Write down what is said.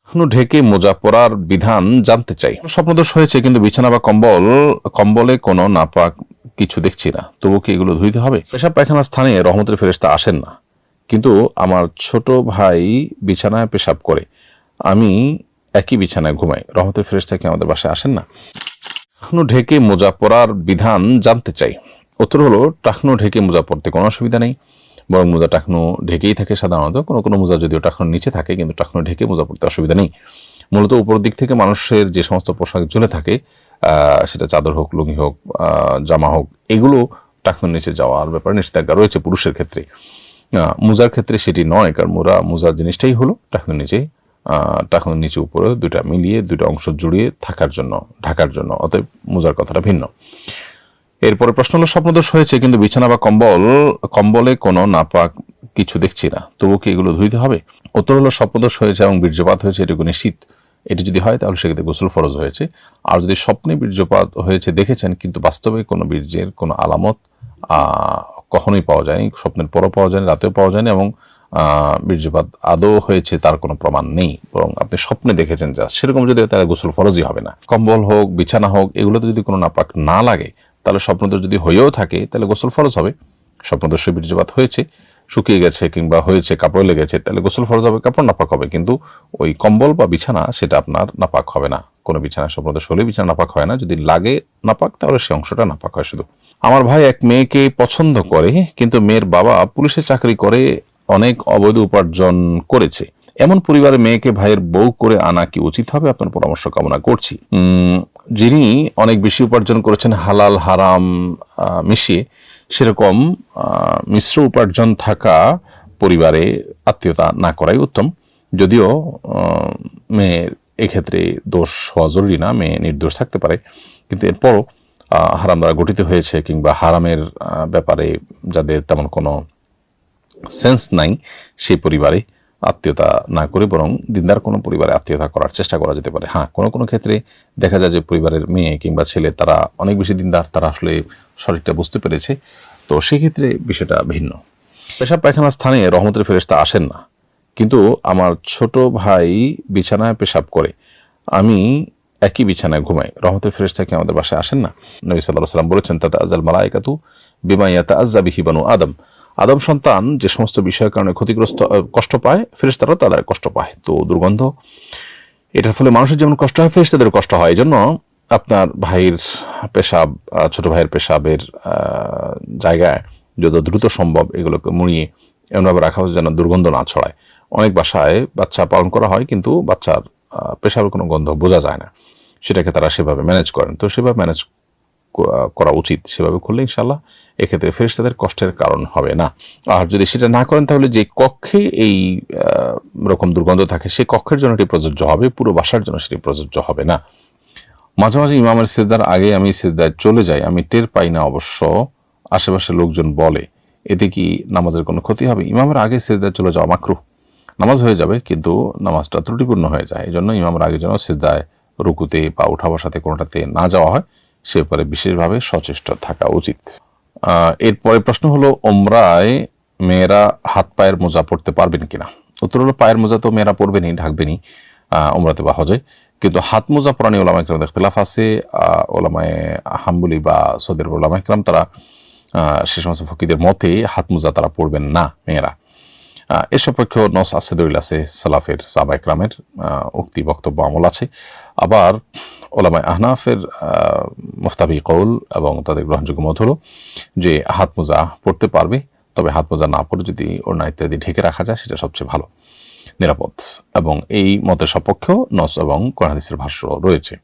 এখনো ঢেকে মোজা পরার বিধান জানতে চাই। স্বপ্নদোষ হয়েছে কিন্তু বিছানা বা কম্বলে কোনো নাপাক কিছু দেখছি না, তবু কি এগুলো ধুইতে হবে? পেশাব পায়খানার স্থানে রহমতের ফেরেশতা আসেন না, কিন্তু আমার ছোট ভাই বিছানায় পেশাব করে, আমি একই বিছানায় ঘুমাই, রহমতের ফেরেশতা কি আমাদের বাসায় আসেন না? টাকনু ঢেকে মোজা পরার বিধান জানতে চাই। উত্তর হলো, টাকনু ঢেকে মোজা পরতে কোনো অসুবিধা নেই, বরং মোজা টাকনু ঢেকেই থাকে সাধারণত। কোনো কোনো মোজা যদিও টাকনুর নিচে থাকে, কিন্তু টাকনু ঢেকে মোজা পরতে অসুবিধা নেই। মূলত উপর দিক থেকে মানুষের যে সমস্ত পোশাক ঝুলে থাকে, সেটা চাদর হোক, লুঙ্গি হোক, জামা হোক, এগুলো টাকনুর নিচে যাওয়ার ব্যাপারে নিষেধাজ্ঞা রয়েছে পুরুষের ক্ষেত্রে। মোজার ক্ষেত্রে সেটি নয়, কারণ মোজার জিনিসটাই হলো টাকনুর নিচে, টাকনুর নিচে উপরে দুটা মিলিয়ে দুটো অংশ জুড়িয়ে থাকার জন্য, ঢাকার জন্য। অতএব মোজার কথাটা ভিন্ন। এরপরে প্রশ্ন হলো, স্বপ্নদোষ হয়েছে কিন্তু বিছানা বা কম্বলে কোনো নাপাক কিছু দেখছি না, তবু কি এগুলো ধুইতে হবে? উত্তর হলো, স্বপ্নদোষ হয়েছে এবং বীর্যপাত হয়েছে এটুকু নিশ্চিত। এটি যদি হয় তাহলে সেক্ষেত্রে গোসল ফরজ হয়েছে। আর যদি স্বপ্নে বীর্যপাত হয়েছে দেখেছেন, কিন্তু বাস্তবে কোনো বীর্যের কোনো আলামত কখনোই পাওয়া যায়নি, স্বপ্নের পরও পাওয়া যায়নি, রাতেও পাওয়া যায়নি, এবং বীর্যপাত আদৌ হয়েছে তার কোনো প্রমাণ নেই, বরং আপনি স্বপ্নে দেখেছেন যা, সেরকম যদি তাহলে গোসল ফরজই হবে না। কম্বল হোক, বিছানা হোক, এগুলোতে যদি কোনো নাপাক না লাগে, তাহলে স্বপ্নদোষ যদি হয়েও থাকে তাহলে গোসল ফরজ হবে। স্বপ্নদোষে বীর্যপাত হয়েছে, শুকিয়ে গেছে কিংবা হয়েছে, কাপড় লেগেছে, তাহলে গোসল ফরজ হবে, কাপড় নাপাক হবে, কিন্তু ওই কম্বল বা বিছানা সেটা আপনার নাপাক হবে না। কোনো বিছানা স্বপ্নদোষ হলে বিছানা নাপাক হয় না, যদি লাগে নাপাক তাহলে সে অংশটা নাপাক হয় শুধু। আমার ভাই এক মেয়েকে পছন্দ করে, কিন্তু মেয়ের বাবা পুলিশে চাকরি করে, অনেক অবৈধ উপার্জন করেছে। এমন পরিবারে মেয়েকে ভাইয়ের বউ করে আনা কি উচিত হবে? আপনার পরামর্শ কামনা করছি। যিনি অনেক বেশি উপার্জন করেছেন হালাল হারাম মিশিয়ে, সেরকম মিশ্র উপার্জন থাকা পরিবারে আত্মীয়তা না করাই উত্তম। যদিও মেয়ের এক্ষেত্রে দোষ হওয়া জরুরি না, মেয়ে নির্দোষ থাকতে পারে, কিন্তু এরপরও হারাম দ্বারা গঠিত হয়েছে কিংবা হারামের ব্যাপারে যাদের তেমন কোনো সেন্স নাই, সেই পরিবারে আত্মীয়তা না করে বরং দিনদার কোনো পরিবারে আত্মীয়তা করার চেষ্টা করা যেতে পারে। হ্যাঁ, কোনো কোনো ক্ষেত্রে দেখা যায় যে পরিবারের মেয়ে কিংবা ছেলে তারা অনেক বেশি দিনদার, তারা আসলে সঠিকটা বুঝতে পেরেছে, তো সেক্ষেত্রে বিষয়টা ভিন্ন। পেশাব পায়খানার স্থানে রহমতের ফেরেশতা আসেন না, কিন্তু আমার ছোট ভাই বিছানায় পেশাব করে, আমি একই বিছানায় ঘুমাই, রহমতের ফেরেশতা কি আমাদের বাসায় আসেন না? নবী সাল্লাল্লাহু আলাইহি ওয়াসাল্লাম বলেছেন, তাতাআজ্জাল মালায়েকাতু বিমা ইয়াতাআজ্জা বিহি বানু আদম। আদম সন্তান যে সমস্ত বিষয়ের কারণে ক্ষতিগ্রস্ত, কষ্ট পায়, ফেরেশতারাও তাদের কষ্ট পায়। তো দুর্গন্ধ, এটার ফলে মানুষের যেমন কষ্ট হয়, ফেরেশতাদের কষ্ট হয়। এই জন্য আপনার ভাইয়ের পেশাব, ছোট ভাইয়ের পেশাবের জায়গায় যত দ্রুত সম্ভব এগুলোকে মুড়িয়ে এমনভাবে রাখা হচ্ছে যেন দুর্গন্ধ না ছড়ায়। অনেক বাসায় বাচ্চা পালন করা হয়, কিন্তু বাচ্চার পেশাবের কোনো গন্ধ বোঝা যায় না, সেটাকে তারা সেভাবে ম্যানেজ করেন। তো সেভাবে ম্যানেজ করা উচিত, সেভাবে করলে ইনশাল্লাহ এক্ষেত্রে ফেরেশতাদের কষ্টের কারণ হবে না। আর যদি সেটা না করেন, তাহলে যে কক্ষে এই রকম দুর্গন্ধ থাকে, সেই কক্ষের জন্য এটি প্রযোজ্য হবে, পুরো বাসার জন্য সেটি প্রযোজ্য হবে না। মাঝে মাঝে ইমামের সিজদার আগে আমি সিজদায় চলে যাই, আমি টের পাই না অবশ্য, আশেপাশে লোকজন বলে, এতে কি নামাজের কোনো ক্ষতি হবে? ইমামের আগে সিজদায় চলে যাওয়া মাকরুহ, নামাজ হয়ে যাবে কিন্তু নামাজটা ত্রুটিপূর্ণ হয়ে যায়। এই জন্য ইমামের আগে যেন সিজদায়, রুকুতে বা উঠা বসাতে কোনোটাতে না যাওয়া হয়, সে ব্যাপারে বিশেষভাবে সচেষ্ট থাকা উচিত। এরপরে প্রশ্ন হলো, ওমরায় মেয়েরা হাত পায়ের মোজা পরতে পারবেন কিনা? উত্তর হলো, পায়ের মোজা তো মেয়েরা পরবেনই, ঢাকবেনই ওমরাতে বা হজে, কিন্তু হাত মোজা পরা নিয়ে ওলামা ইকরামের ইখতিলাফ আছে। ওলামায়ে হাম্বলি বা সৌদি আরবের ওলামা ইকরাম তারা সে সমস্ত ফকিদের মতে হাত মোজা তারা পরবেন না মেয়েরা। এর সপক্ষে নস আছে, দলিল আছে, সালাফের সাহাবা ইকরামের উক্তি বক্তব্য আমল আছে। আবার ওলামায়ে আহনাফের মুফতাবি কৌল এবং তাদের গ্রহণযোগ্য মত হলো যে হাত মোজা পরতে পারবে, তবে হাত মোজা না পরে যদি ওড়না ইত্যাদি ঢেকে রাখা যায় সেটা সবচেয়ে ভালো, নিরাপদ। এবং এই মতের সপক্ষেও নস এবং কোরআন হাদিসের ভাষ্য রয়েছে।